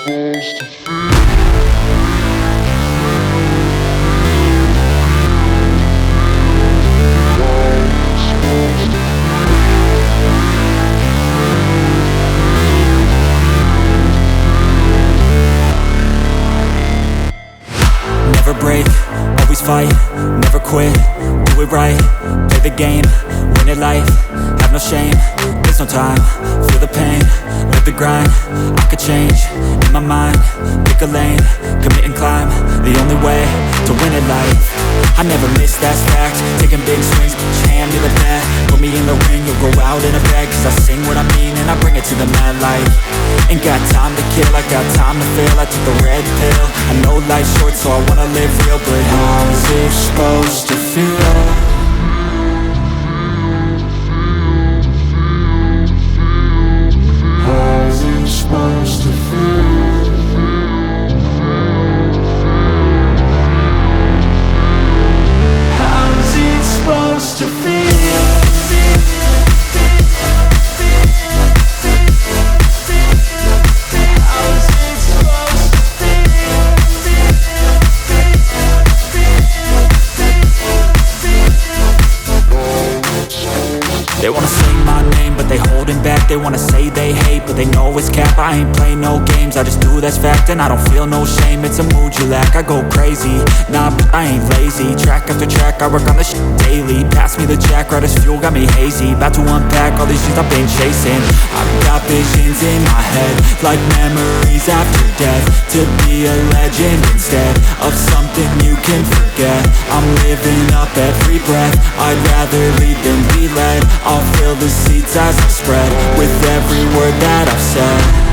Never break, always fight, never quit, do it right, play the game, win it life, have no shame, there's no time, feel the pain, live the grind, I could change, in my mind, pick a lane, commit and climb, the only way to win it life. I never miss, that's fact, taking big swings, hand me the bat, put me in the ring, you'll go out in a bag, cause I sing what I mean and I bring it to the mad light. Ain't got time to kill, I got time to feel, I took the red pill, I know life's short so I wanna live real, but how's it supposed to feel? How's it supposed to feel? How's it supposed to feel? They wanna say my name, but they holding back. They wanna say they hate, but they know it's cap. I ain't play no games, I just do that's fact. And I don't feel no shame, it's a mood you lack. I go crazy, nah, but I ain't lazy. Track after track, I work on this shit daily. Pass me the jack, right as fuel, got me hazy. About to unpack all these things I've been chasing. I've got visions in my head, like memories after death. To be a legend instead of something you can forget. I'm living up every breath, I'd rather lead than be led. I'll fill the seats as I spread with every word that I've said.